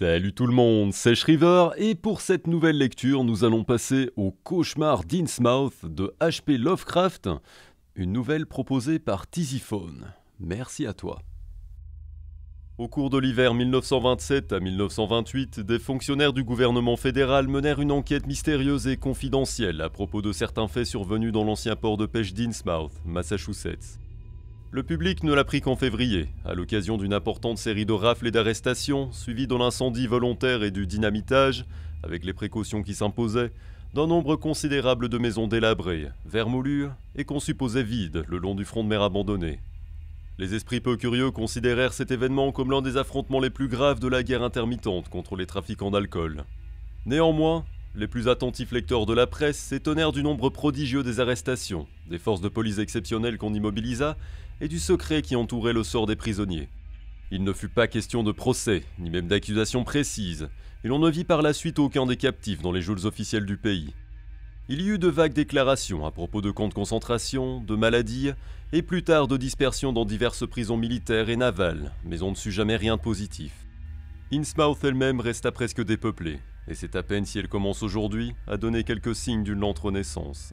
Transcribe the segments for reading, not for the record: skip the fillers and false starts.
Salut tout le monde, c'est Shriver et pour cette nouvelle lecture, nous allons passer au Cauchemar d'Innsmouth de H.P. Lovecraft, une nouvelle proposée par Tisiphone. Merci à toi. Au cours de l'hiver 1927 à 1928, des fonctionnaires du gouvernement fédéral menèrent une enquête mystérieuse et confidentielle à propos de certains faits survenus dans l'ancien port de pêche d'Innsmouth, Massachusetts. Le public ne l'apprit qu'en février, à l'occasion d'une importante série de rafles et d'arrestations, suivie de l'incendie volontaire et du dynamitage, avec les précautions qui s'imposaient, d'un nombre considérable de maisons délabrées, vermoulues et qu'on supposait vides le long du front de mer abandonné. Les esprits peu curieux considérèrent cet événement comme l'un des affrontements les plus graves de la guerre intermittente contre les trafiquants d'alcool. Néanmoins, les plus attentifs lecteurs de la presse s'étonnèrent du nombre prodigieux des arrestations, des forces de police exceptionnelles qu'on immobilisa et du secret qui entourait le sort des prisonniers. Il ne fut pas question de procès, ni même d'accusations précises, et l'on ne vit par la suite aucun des captifs dans les geôles officielles du pays. Il y eut de vagues déclarations à propos de camps de concentration, de maladies, et plus tard de dispersions dans diverses prisons militaires et navales, mais on ne sut jamais rien de positif. Innsmouth elle-même resta presque dépeuplée, et c'est à peine si elle commence aujourd'hui à donner quelques signes d'une lente renaissance.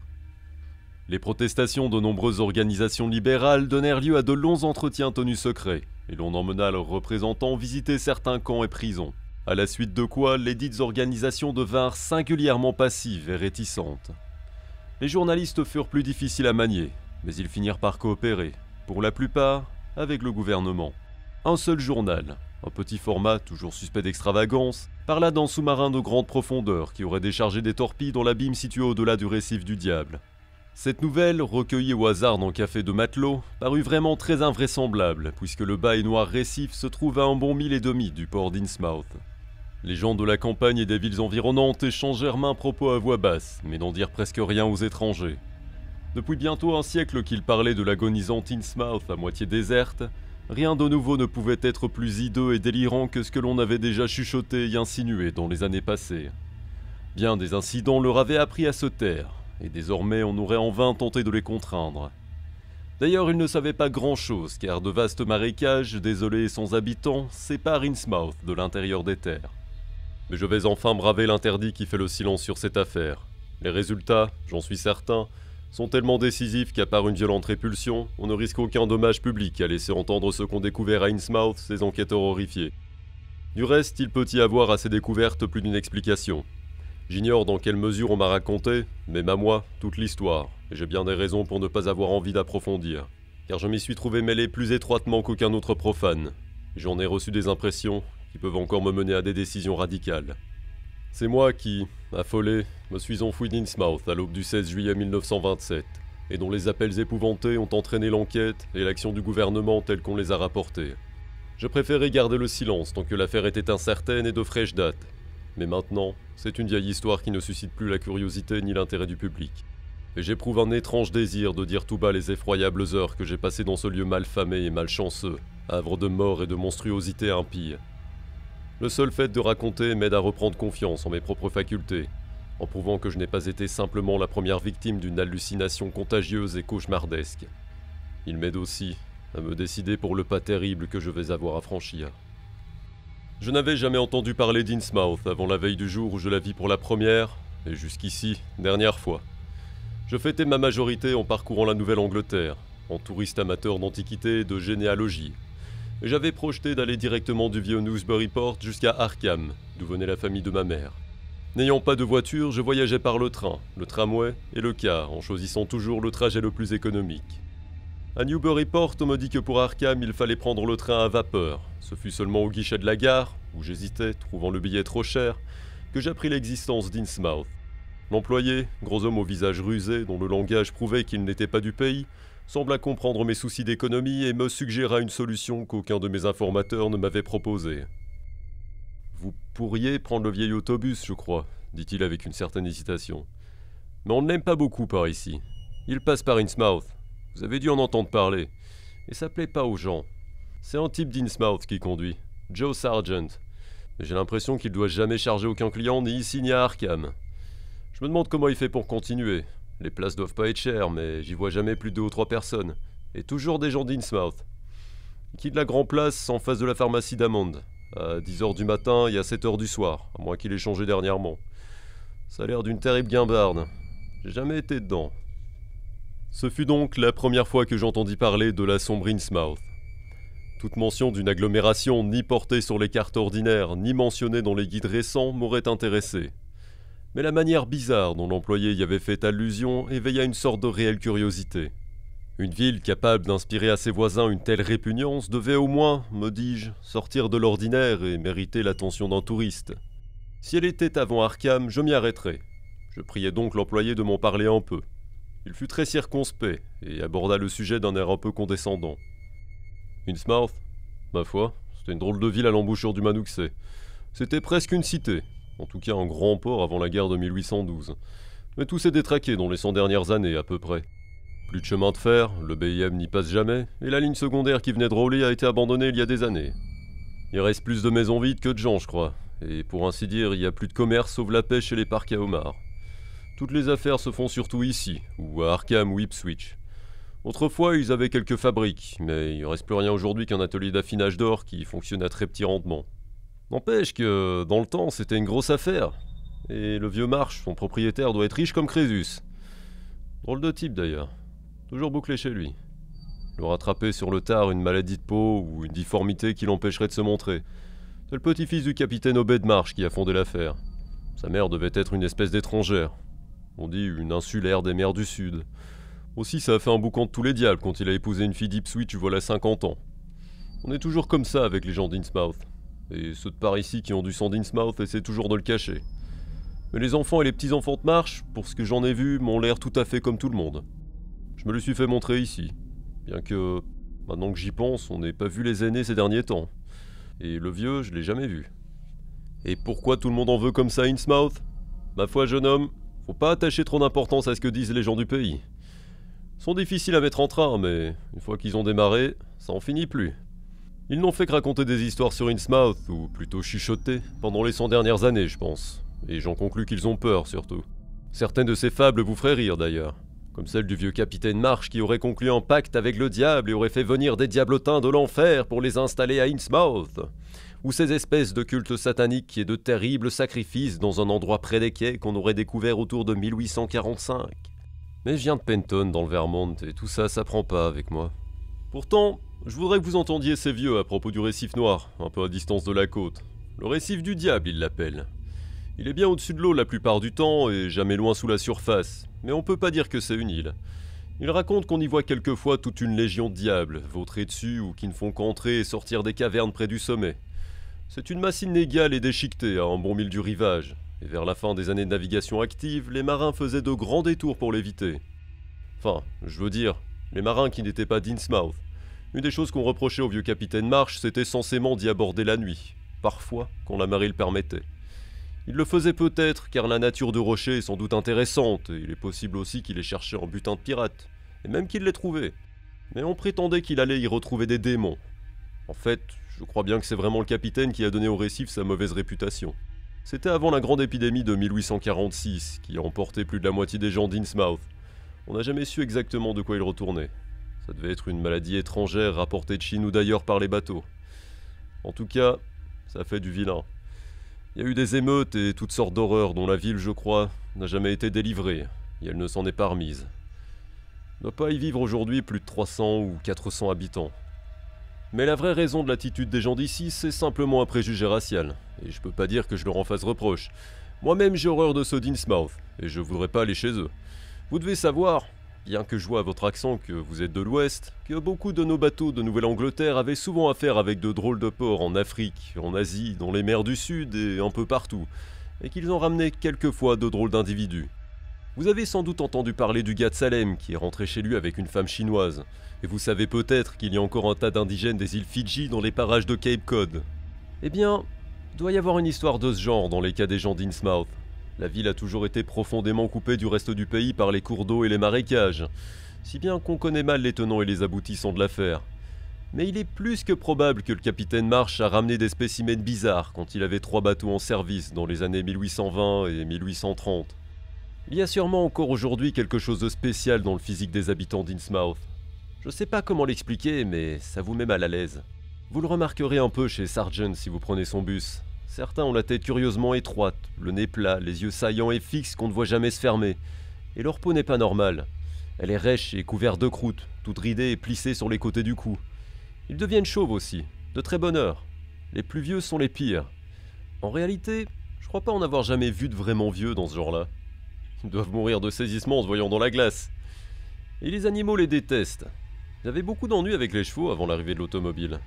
Les protestations de nombreuses organisations libérales donnèrent lieu à de longs entretiens tenus secrets, et l'on emmena leurs représentants visiter certains camps et prisons, à la suite de quoi les dites organisations devinrent singulièrement passives et réticentes. Les journalistes furent plus difficiles à manier, mais ils finirent par coopérer, pour la plupart avec le gouvernement. Un seul journal, un petit format toujours suspect d'extravagance, parla d'un sous-marin de grande profondeur qui aurait déchargé des torpilles dans l'abîme situé au-delà du récif du Diable. Cette nouvelle, recueillie au hasard dans le café de matelot, parut vraiment très invraisemblable, puisque le bas et noir récif se trouve à un bon mille et demi du port d'Innsmouth. Les gens de la campagne et des villes environnantes échangèrent maints propos à voix basse, mais n'en dirent presque rien aux étrangers. Depuis bientôt un siècle qu'ils parlaient de l'agonisante Innsmouth à moitié déserte, rien de nouveau ne pouvait être plus hideux et délirant que ce que l'on avait déjà chuchoté et insinué dans les années passées. Bien des incidents leur avaient appris à se taire, et désormais on aurait en vain tenté de les contraindre. D'ailleurs, ils ne savaient pas grand-chose, car de vastes marécages, désolés et sans habitants, séparent Innsmouth de l'intérieur des terres. Mais je vais enfin braver l'interdit qui fait le silence sur cette affaire. Les résultats, j'en suis certain, sont tellement décisifs qu'à part une violente répulsion, on ne risque aucun dommage public à laisser entendre ce qu'ont découvert à Innsmouth ces enquêteurs horrifiés. Du reste, il peut y avoir à ces découvertes plus d'une explication. J'ignore dans quelle mesure on m'a raconté, même à moi, toute l'histoire, et j'ai bien des raisons pour ne pas avoir envie d'approfondir, car je m'y suis trouvé mêlé plus étroitement qu'aucun autre profane. J'en ai reçu des impressions qui peuvent encore me mener à des décisions radicales. C'est moi qui, affolé, me suis enfoui d'Innsmouth à l'aube du 16 juillet 1927, et dont les appels épouvantés ont entraîné l'enquête et l'action du gouvernement telle qu'on les a rapportés. Je préférais garder le silence tant que l'affaire était incertaine et de fraîche date. Mais maintenant, c'est une vieille histoire qui ne suscite plus la curiosité ni l'intérêt du public. Et j'éprouve un étrange désir de dire tout bas les effroyables heures que j'ai passées dans ce lieu malfamé et malchanceux, havre de mort et de monstruosité impie. Le seul fait de raconter m'aide à reprendre confiance en mes propres facultés, en prouvant que je n'ai pas été simplement la première victime d'une hallucination contagieuse et cauchemardesque. Il m'aide aussi à me décider pour le pas terrible que je vais avoir à franchir. Je n'avais jamais entendu parler d'Innsmouth avant la veille du jour où je la vis pour la première, et jusqu'ici, dernière fois. Je fêtais ma majorité en parcourant la Nouvelle-Angleterre, en touriste amateur d'antiquité et de généalogie, et j'avais projeté d'aller directement du vieux Newsburyport jusqu'à Arkham, d'où venait la famille de ma mère. N'ayant pas de voiture, je voyageais par le train, le tramway et le car, en choisissant toujours le trajet le plus économique. À Newburyport, on me dit que pour Arkham, il fallait prendre le train à vapeur. Ce fut seulement au guichet de la gare, où j'hésitais, trouvant le billet trop cher, que j'appris l'existence d'Innsmouth. L'employé, gros homme au visage rusé, dont le langage prouvait qu'il n'était pas du pays, sembla comprendre mes soucis d'économie et me suggéra une solution qu'aucun de mes informateurs ne m'avait proposée. « Vous pourriez prendre le vieil autobus, je crois, » dit-il avec une certaine hésitation. « Mais on ne l'aime pas beaucoup par ici. Il passe par Innsmouth. Vous avez dû en entendre parler. Et ça plaît pas aux gens. C'est un type d'Innsmouth qui conduit, Joe Sargent. Mais j'ai l'impression qu'il doit jamais charger aucun client ni ici ni à Arkham. Je me demande comment il fait pour continuer. Les places doivent pas être chères, mais j'y vois jamais plus de 2 ou 3 personnes. Et toujours des gens d'Innsmouth. Il quitte la Grand Place en face de la pharmacie d'Hammond. À 10h du matin et à 7h du soir, à moins qu'il ait changé dernièrement. Ça a l'air d'une terrible guimbarde. J'ai jamais été dedans. Ce fut donc la première fois que j'entendis parler de la sombre Innsmouth. Toute mention d'une agglomération ni portée sur les cartes ordinaires, ni mentionnée dans les guides récents m'aurait intéressé. Mais la manière bizarre dont l'employé y avait fait allusion éveilla une sorte de réelle curiosité. Une ville capable d'inspirer à ses voisins une telle répugnance devait au moins, me dis-je, sortir de l'ordinaire et mériter l'attention d'un touriste. Si elle était avant Arkham, je m'y arrêterais. Je priai donc l'employé de m'en parler un peu. Il fut très circonspect et aborda le sujet d'un air un peu condescendant. Innsmouth, ma foi, c'était une drôle de ville à l'embouchure du Manuxé. C'était presque une cité, en tout cas un grand port avant la guerre de 1812. Mais tout s'est détraqué dans les 100 dernières années à peu près. Plus de chemin de fer, le BIM n'y passe jamais, et la ligne secondaire qui venait de Rowley a été abandonnée il y a des années. Il reste plus de maisons vides que de gens, je crois, et pour ainsi dire, il n'y a plus de commerce sauf la pêche et les parcs à homards. Toutes les affaires se font surtout ici, ou à Arkham ou Ipswich. Autrefois, ils avaient quelques fabriques, mais il ne reste plus rien aujourd'hui qu'un atelier d'affinage d'or qui fonctionne à très petit rendement. N'empêche que, dans le temps, c'était une grosse affaire. Et le vieux Marsh, son propriétaire, doit être riche comme Crésus. Drôle de type d'ailleurs. Toujours bouclé chez lui. Le rattraper sur le tard une maladie de peau ou une difformité qui l'empêcherait de se montrer. C'est le petit-fils du capitaine Obed Marsh qui a fondé l'affaire. Sa mère devait être une espèce d'étrangère. On dit une insulaire des mers du Sud. Aussi, ça a fait un boucan de tous les diables quand il a épousé une fille d'Ipswich voilà 50 ans. On est toujours comme ça avec les gens d'Innsmouth. Et ceux de par ici qui ont du sang d'Innsmouth essaient toujours de le cacher. Mais les enfants et les petits-enfants de Marsh, pour ce que j'en ai vu, m'ont l'air tout à fait comme tout le monde. Je me le suis fait montrer ici. Bien que, maintenant que j'y pense, on n'ait pas vu les aînés ces derniers temps. Et le vieux, je l'ai jamais vu. Et pourquoi tout le monde en veut comme ça à Innsmouth ? Ma foi, jeune homme, faut pas attacher trop d'importance à ce que disent les gens du pays. Ils sont difficiles à mettre en train, mais une fois qu'ils ont démarré, ça en finit plus. Ils n'ont fait que raconter des histoires sur Innsmouth, ou plutôt chuchoter, pendant les 100 dernières années, je pense. Et j'en conclus qu'ils ont peur, surtout. Certaines de ces fables vous feraient rire, d'ailleurs. Comme celle du vieux capitaine Marsh qui aurait conclu un pacte avec le diable et aurait fait venir des diablotins de l'enfer pour les installer à Innsmouth. Ou ces espèces de cultes sataniques et de terribles sacrifices dans un endroit près des quais qu'on aurait découvert autour de 1845. Mais je viens de Penton, dans le Vermont, et tout ça, ça prend pas avec moi. Pourtant, je voudrais que vous entendiez ces vieux à propos du récif noir, un peu à distance de la côte. Le récif du diable, ils l'appellent. Il est bien au-dessus de l'eau la plupart du temps et jamais loin sous la surface, mais on peut pas dire que c'est une île. Il raconte qu'on y voit quelquefois toute une légion de diables, vautrer dessus ou qui ne font qu'entrer et sortir des cavernes près du sommet. C'est une masse inégale et déchiquetée à un bon mille du rivage, et vers la fin des années de navigation active, les marins faisaient de grands détours pour l'éviter. Enfin, je veux dire, les marins qui n'étaient pas d'Innsmouth. Une des choses qu'on reprochait au vieux capitaine Marsh, c'était censément d'y aborder la nuit, parfois quand la marée le permettait. Il le faisait peut-être car la nature de rocher est sans doute intéressante, et il est possible aussi qu'il ait cherché un butin de pirate, et même qu'il l'ait trouvé. Mais on prétendait qu'il allait y retrouver des démons. En fait, je crois bien que c'est vraiment le capitaine qui a donné au récif sa mauvaise réputation. C'était avant la grande épidémie de 1846, qui a emporté plus de la moitié des gens d'Innsmouth. On n'a jamais su exactement de quoi il retournait. Ça devait être une maladie étrangère rapportée de Chine ou d'ailleurs par les bateaux. En tout cas, ça fait du vilain. Il y a eu des émeutes et toutes sortes d'horreurs dont la ville, je crois, n'a jamais été délivrée, et elle ne s'en est pas remise. Il ne doit pas y vivre aujourd'hui plus de 300 ou 400 habitants. Mais la vraie raison de l'attitude des gens d'ici, c'est simplement un préjugé racial, et je peux pas dire que je leur en fasse reproche. Moi-même j'ai horreur de ceux d'Innsmouth, et je voudrais pas aller chez eux. Vous devez savoir, bien que je vois à votre accent que vous êtes de l'Ouest, que beaucoup de nos bateaux de Nouvelle-Angleterre avaient souvent affaire avec de drôles de ports en Afrique, en Asie, dans les mers du Sud et un peu partout, et qu'ils en ramenaient quelquefois de drôles d'individus. Vous avez sans doute entendu parler du gars de Salem qui est rentré chez lui avec une femme chinoise, et vous savez peut-être qu'il y a encore un tas d'indigènes des îles Fidji dans les parages de Cape Cod. Eh bien, doit y avoir une histoire de ce genre dans les cas des gens d'Innsmouth. La ville a toujours été profondément coupée du reste du pays par les cours d'eau et les marécages, si bien qu'on connaît mal les tenants et les aboutissants de l'affaire. Mais il est plus que probable que le capitaine Marsh a ramené des spécimens bizarres quand il avait 3 bateaux en service dans les années 1820 et 1830. Il y a sûrement encore aujourd'hui quelque chose de spécial dans le physique des habitants d'Innsmouth. Je sais pas comment l'expliquer, mais ça vous met mal à l'aise. Vous le remarquerez un peu chez Sargent si vous prenez son bus. Certains ont la tête curieusement étroite, le nez plat, les yeux saillants et fixes qu'on ne voit jamais se fermer. Et leur peau n'est pas normale. Elle est rêche et couverte de croûte, toute ridée et plissée sur les côtés du cou. Ils deviennent chauves aussi, de très bonne heure. Les plus vieux sont les pires. En réalité, je crois pas en avoir jamais vu de vraiment vieux dans ce genre-là. Ils doivent mourir de saisissement en se voyant dans la glace. Et les animaux les détestent. J'avais beaucoup d'ennuis avec les chevaux avant l'arrivée de l'automobile.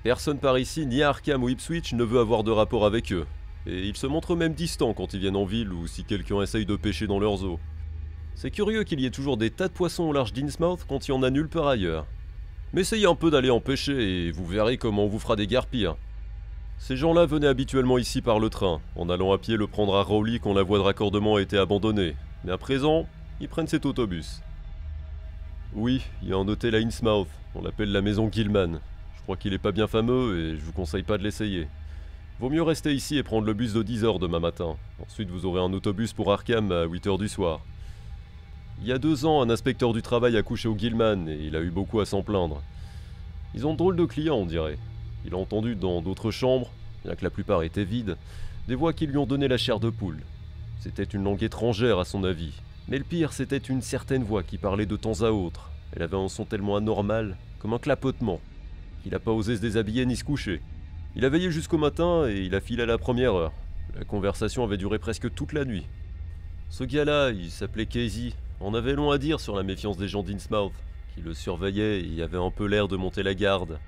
Personne par ici, ni à Arkham ou Ipswich, ne veut avoir de rapport avec eux. Et ils se montrent même distants quand ils viennent en ville ou si quelqu'un essaye de pêcher dans leurs eaux. C'est curieux qu'il y ait toujours des tas de poissons au large d'Innsmouth quand il y en a nulle part ailleurs. Mais essayez un peu d'aller en pêcher et vous verrez comment on vous fera des guerpires. Ces gens-là venaient habituellement ici par le train, en allant à pied le prendre à Rowley quand la voie de raccordement a été abandonnée. Mais à présent, ils prennent cet autobus. Oui, il y a un hôtel à Innsmouth, on l'appelle la maison Gilman. Je crois qu'il est pas bien fameux et je vous conseille pas de l'essayer. Vaut mieux rester ici et prendre le bus de 10h demain matin. Ensuite vous aurez un autobus pour Arkham à 8h du soir. Il y a 2 ans, un inspecteur du travail a couché au Gilman et il a eu beaucoup à s'en plaindre. Ils ont de drôles de clients, on dirait. Il a entendu dans d'autres chambres, bien que la plupart étaient vides, des voix qui lui ont donné la chair de poule. C'était une langue étrangère à son avis. Mais le pire, c'était une certaine voix qui parlait de temps à autre. Elle avait un son tellement anormal, comme un clapotement, qu'il n'a pas osé se déshabiller ni se coucher. Il a veillé jusqu'au matin et il a filé à la première heure. La conversation avait duré presque toute la nuit. Ce gars-là, il s'appelait Casey. On avait long à dire sur la méfiance des gens d'Innsmouth, qui le surveillaient et avait un peu l'air de monter la garde.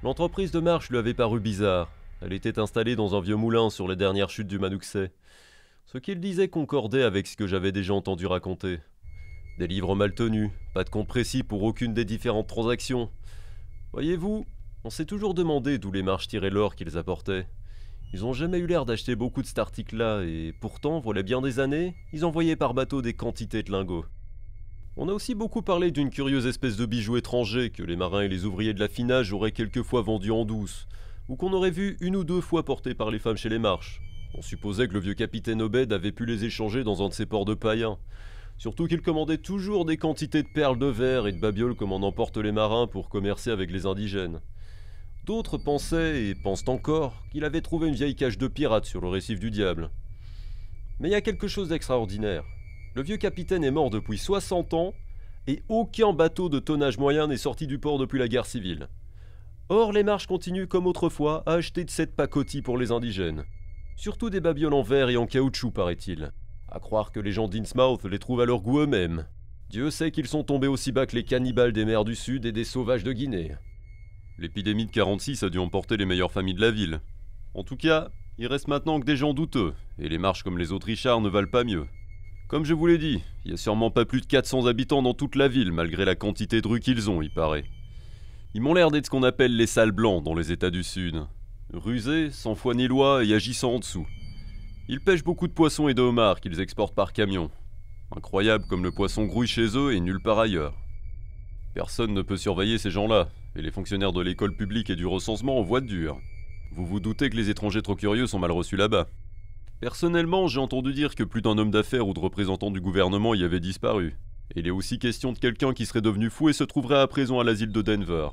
L'entreprise de marche lui avait paru bizarre. Elle était installée dans un vieux moulin sur les dernières chutes du Manuxet. Ce qu'il disait concordait avec ce que j'avais déjà entendu raconter. Des livres mal tenus, pas de compte précis pour aucune des différentes transactions. Voyez-vous, on s'est toujours demandé d'où les marches tiraient l'or qu'ils apportaient. Ils ont jamais eu l'air d'acheter beaucoup de cet article-là, et pourtant, voilà bien des années, ils envoyaient par bateau des quantités de lingots. On a aussi beaucoup parlé d'une curieuse espèce de bijou étranger que les marins et les ouvriers de l'affinage auraient quelquefois vendu en douce, ou qu'on aurait vu 1 ou 2 fois porté par les femmes chez les marches. On supposait que le vieux capitaine Obed avait pu les échanger dans un de ses ports de païens. Surtout qu'il commandait toujours des quantités de perles de verre et de babioles comme en emportent les marins pour commercer avec les indigènes. D'autres pensaient, et pensent encore, qu'il avait trouvé une vieille cage de pirate sur le récif du diable. Mais il y a quelque chose d'extraordinaire. Le vieux capitaine est mort depuis 60 ans, et aucun bateau de tonnage moyen n'est sorti du port depuis la guerre civile. Or, les marches continuent comme autrefois à acheter de cette pacotille pour les indigènes. Surtout des babioles en verre et en caoutchouc, paraît-il. À croire que les gens d'Innsmouth les trouvent à leur goût eux-mêmes. Dieu sait qu'ils sont tombés aussi bas que les cannibales des mers du Sud et des sauvages de Guinée. L'épidémie de 46 a dû emporter les meilleures familles de la ville. En tout cas, il reste maintenant que des gens douteux, et les marches comme les Autrichards ne valent pas mieux. Comme je vous l'ai dit, il n'y a sûrement pas plus de 400 habitants dans toute la ville, malgré la quantité de rues qu'ils ont, il paraît. Ils m'ont l'air d'être ce qu'on appelle les sales blancs dans les États du Sud. Rusés, sans foi ni loi et agissant en dessous. Ils pêchent beaucoup de poissons et de homards qu'ils exportent par camion. Incroyable comme le poisson grouille chez eux et nulle part ailleurs. Personne ne peut surveiller ces gens-là, et les fonctionnaires de l'école publique et du recensement en voient de dur. Vous vous doutez que les étrangers trop curieux sont mal reçus là-bas. Personnellement, j'ai entendu dire que plus d'un homme d'affaires ou de représentant du gouvernement y avait disparu. Et il est aussi question de quelqu'un qui serait devenu fou et se trouverait à présent à l'asile de Denver.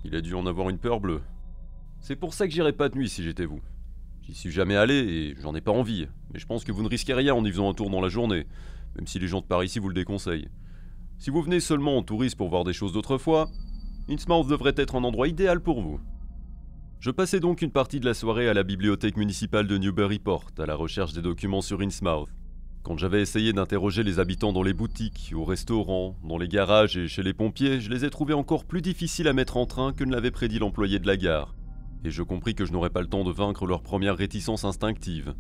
Il a dû en avoir une peur bleue. C'est pour ça que j'irai pas de nuit si j'étais vous. J'y suis jamais allé et j'en ai pas envie, mais je pense que vous ne risquez rien en y faisant un tour dans la journée, même si les gens de par ici vous le déconseillent. Si vous venez seulement en touriste pour voir des choses d'autrefois, Innsmouth devrait être un endroit idéal pour vous. Je passais donc une partie de la soirée à la bibliothèque municipale de Newburyport, à la recherche des documents sur Innsmouth. Quand j'avais essayé d'interroger les habitants dans les boutiques, au restaurant, dans les garages et chez les pompiers, je les ai trouvés encore plus difficiles à mettre en train que ne l'avait prédit l'employé de la gare. Et je compris que je n'aurais pas le temps de vaincre leur première réticence instinctive.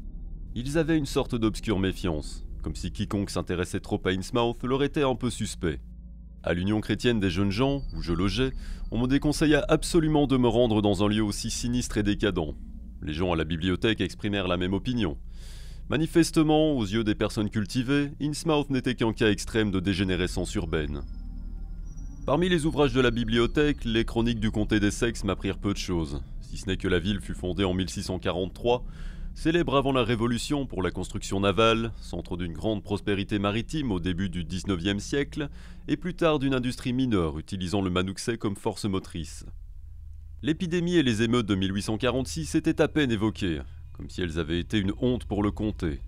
Ils avaient une sorte d'obscure méfiance, comme si quiconque s'intéressait trop à Innsmouth leur était un peu suspect. À l'Union chrétienne des jeunes gens, où je logeais, on me déconseilla absolument de me rendre dans un lieu aussi sinistre et décadent. Les gens à la bibliothèque exprimèrent la même opinion. Manifestement, aux yeux des personnes cultivées, Innsmouth n'était qu'un cas extrême de dégénérescence urbaine. Parmi les ouvrages de la bibliothèque, les chroniques du comté d'Essex m'apprirent peu de choses, si ce n'est que la ville fut fondée en 1643, célèbre avant la Révolution pour la construction navale, centre d'une grande prospérité maritime au début du XIXe siècle, et plus tard d'une industrie mineure utilisant le Manuxet comme force motrice. L'épidémie et les émeutes de 1846 étaient à peine évoquées, comme si elles avaient été une honte pour le comté.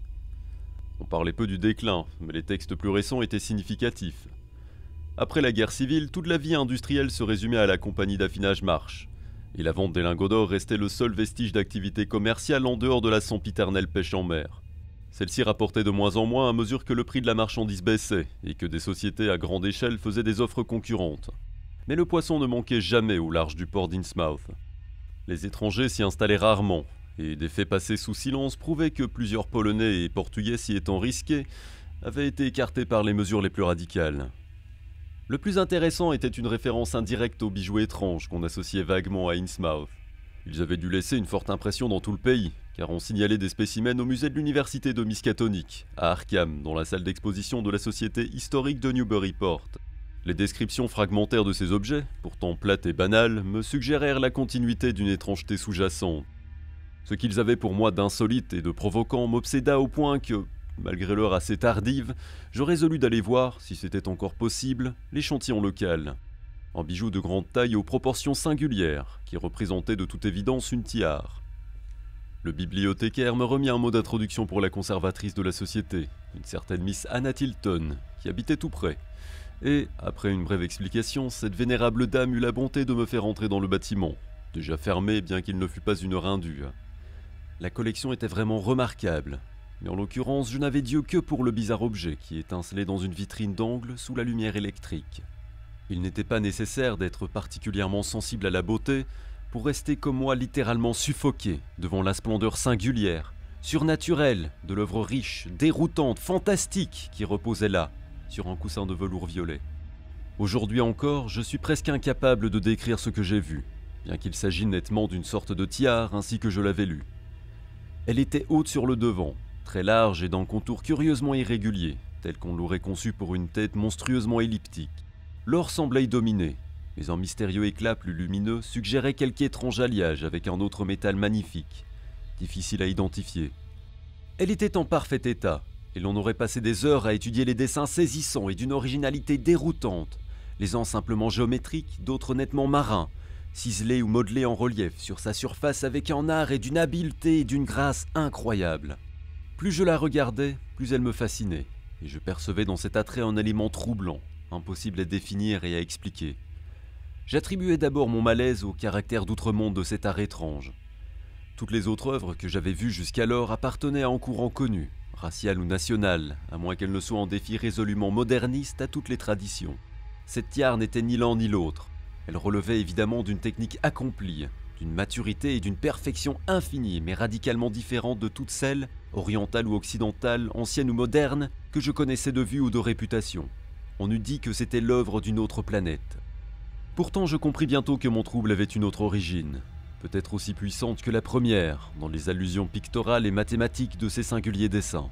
On parlait peu du déclin, mais les textes plus récents étaient significatifs. Après la guerre civile, toute la vie industrielle se résumait à la compagnie d'affinage Marche, et la vente des lingots d'or restait le seul vestige d'activité commerciale en dehors de la sempiternelle pêche en mer. Celle-ci rapportait de moins en moins à mesure que le prix de la marchandise baissait et que des sociétés à grande échelle faisaient des offres concurrentes. Mais le poisson ne manquait jamais au large du port d'Innsmouth. Les étrangers s'y installaient rarement, et des faits passés sous silence prouvaient que plusieurs Polonais et Portugais s'y étant risqués avaient été écartés par les mesures les plus radicales. Le plus intéressant était une référence indirecte aux bijoux étranges qu'on associait vaguement à Innsmouth. Ils avaient dû laisser une forte impression dans tout le pays, car on signalait des spécimens au musée de l'université de Miskatonic, à Arkham, dans la salle d'exposition de la Société historique de Newburyport. Les descriptions fragmentaires de ces objets, pourtant plates et banales, me suggérèrent la continuité d'une étrangeté sous-jacente. Ce qu'ils avaient pour moi d'insolite et de provoquant m'obséda au point que, malgré l'heure assez tardive, je résolus d'aller voir, si c'était encore possible, l'échantillon local. Un bijou de grande taille aux proportions singulières, qui représentait de toute évidence une tiare. Le bibliothécaire me remit un mot d'introduction pour la conservatrice de la société, une certaine Miss Anna Tilton, qui habitait tout près. Et, après une brève explication, cette vénérable dame eut la bonté de me faire entrer dans le bâtiment, déjà fermé bien qu'il ne fût pas une heure indue. La collection était vraiment remarquable, mais en l'occurrence je n'avais d'yeux que pour le bizarre objet qui étincelait dans une vitrine d'angle sous la lumière électrique. Il n'était pas nécessaire d'être particulièrement sensible à la beauté pour rester comme moi littéralement suffoqué devant la splendeur singulière, surnaturelle de l'œuvre riche, déroutante, fantastique qui reposait là, sur un coussin de velours violet. Aujourd'hui encore, je suis presque incapable de décrire ce que j'ai vu, bien qu'il s'agisse nettement d'une sorte de tiare ainsi que je l'avais lu. Elle était haute sur le devant, très large et d'un contour curieusement irrégulier, tel qu'on l'aurait conçu pour une tête monstrueusement elliptique. L'or semblait y dominer, mais un mystérieux éclat plus lumineux suggérait quelque étrange alliage avec un autre métal magnifique, difficile à identifier. Elle était en parfait état, et l'on aurait passé des heures à étudier les dessins saisissants et d'une originalité déroutante, les uns simplement géométriques, d'autres nettement marins, ciselés ou modelés en relief sur sa surface avec un art et d'une habileté et d'une grâce incroyables. Plus je la regardais, plus elle me fascinait, et je percevais dans cet attrait un élément troublant, impossible à définir et à expliquer. J'attribuais d'abord mon malaise au caractère d'outre-monde de cet art étrange. Toutes les autres œuvres que j'avais vues jusqu'alors appartenaient à un courant connu, racial ou national, à moins qu'elles ne soient en défi résolument moderniste à toutes les traditions. Cette tiare n'était ni l'un ni l'autre. Elle relevait évidemment d'une technique accomplie, d'une maturité et d'une perfection infinie, mais radicalement différente de toutes celles, orientales ou occidentales, anciennes ou modernes, que je connaissais de vue ou de réputation. On eût dit que c'était l'œuvre d'une autre planète. Pourtant, je compris bientôt que mon trouble avait une autre origine, peut-être aussi puissante que la première, dans les allusions pictorales et mathématiques de ces singuliers dessins.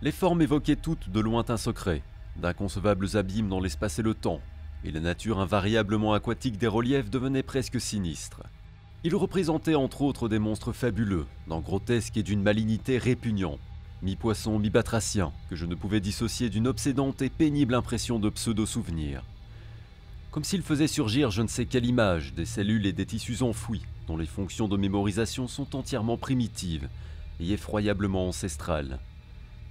Les formes évoquaient toutes de lointains secrets, d'inconcevables abîmes dans l'espace et le temps, et la nature invariablement aquatique des reliefs devenait presque sinistre. Ils représentaient entre autres des monstres fabuleux, d'un grotesque et d'une malignité répugnant, mi-poisson, mi-batracien, que je ne pouvais dissocier d'une obsédante et pénible impression de pseudo-souvenirs. Comme s'ils faisaient surgir je ne sais quelle image des cellules et des tissus enfouis, dont les fonctions de mémorisation sont entièrement primitives et effroyablement ancestrales.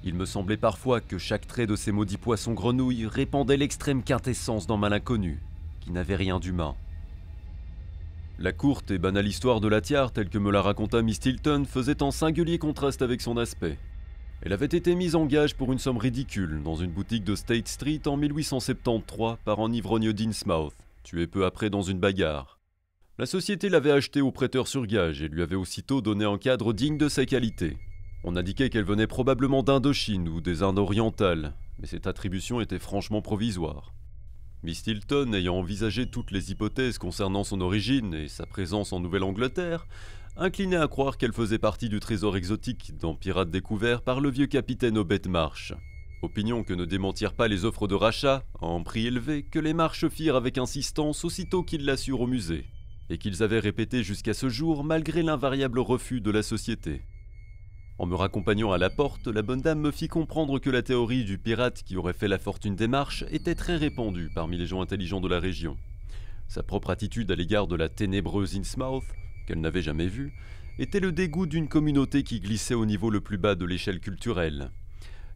Il me semblait parfois que chaque trait de ces maudits poissons-grenouilles répandait l'extrême quintessence d'un mal inconnu, qui n'avait rien d'humain. La courte et banale histoire de la tiare telle que me la raconta Miss Tilton faisait en singulier contraste avec son aspect. Elle avait été mise en gage pour une somme ridicule dans une boutique de State Street en 1873 par un ivrogne d'Innsmouth, tué peu après dans une bagarre. La société l'avait achetée au prêteur sur gage et lui avait aussitôt donné un cadre digne de sa qualité. On indiquait qu'elle venait probablement d'Indochine ou des Indes orientales, mais cette attribution était franchement provisoire. Miss Tilton, ayant envisagé toutes les hypothèses concernant son origine et sa présence en Nouvelle-Angleterre, inclinait à croire qu'elle faisait partie du trésor exotique d'un pirate découvert par le vieux capitaine Obed Marsh. Opinion que ne démentirent pas les offres de rachat, à un prix élevé, que les Marsh firent avec insistance aussitôt qu'ils l'assurent au musée, et qu'ils avaient répété jusqu'à ce jour malgré l'invariable refus de la société. En me raccompagnant à la porte, la bonne dame me fit comprendre que la théorie du pirate qui aurait fait la fortune des Marsh était très répandue parmi les gens intelligents de la région. Sa propre attitude à l'égard de la ténébreuse Innsmouth, qu'elle n'avait jamais vue, était le dégoût d'une communauté qui glissait au niveau le plus bas de l'échelle culturelle.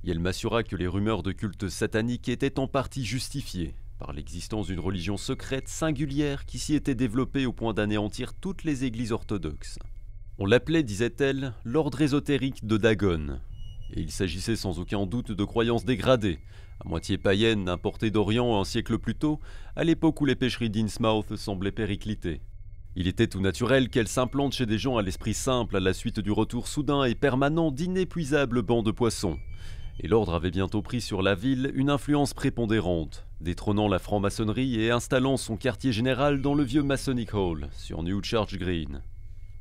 Et elle m'assura que les rumeurs de culte satanique étaient en partie justifiées par l'existence d'une religion secrète singulière qui s'y était développée au point d'anéantir toutes les églises orthodoxes. On l'appelait, disait-elle, l'ordre ésotérique de Dagon, et il s'agissait sans aucun doute de croyances dégradées, à moitié païennes importées d'Orient un siècle plus tôt, à l'époque où les pêcheries d'Innsmouth semblaient péricliter. Il était tout naturel qu'elle s'implante chez des gens à l'esprit simple à la suite du retour soudain et permanent d'inépuisables bancs de poissons. Et l'ordre avait bientôt pris sur la ville une influence prépondérante, détrônant la franc-maçonnerie et installant son quartier général dans le vieux Masonic Hall, sur New Church Green.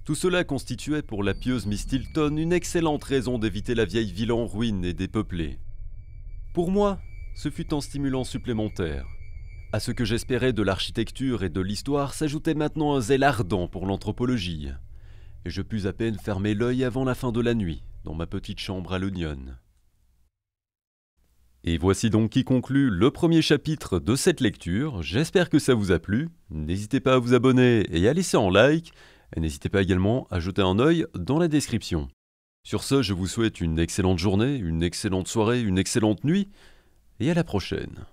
Tout cela constituait pour la pieuse Miss Tilton une excellente raison d'éviter la vieille ville en ruine et dépeuplée. Pour moi, ce fut un stimulant supplémentaire. À ce que j'espérais de l'architecture et de l'histoire s'ajoutait maintenant un zèle ardent pour l'anthropologie. Et je pus à peine fermer l'œil avant la fin de la nuit, dans ma petite chambre à l'Onion. Et voici donc qui conclut le premier chapitre de cette lecture. J'espère que ça vous a plu. N'hésitez pas à vous abonner et à laisser un like. Et n'hésitez pas également à jeter un œil dans la description. Sur ce, je vous souhaite une excellente journée, une excellente soirée, une excellente nuit, et à la prochaine.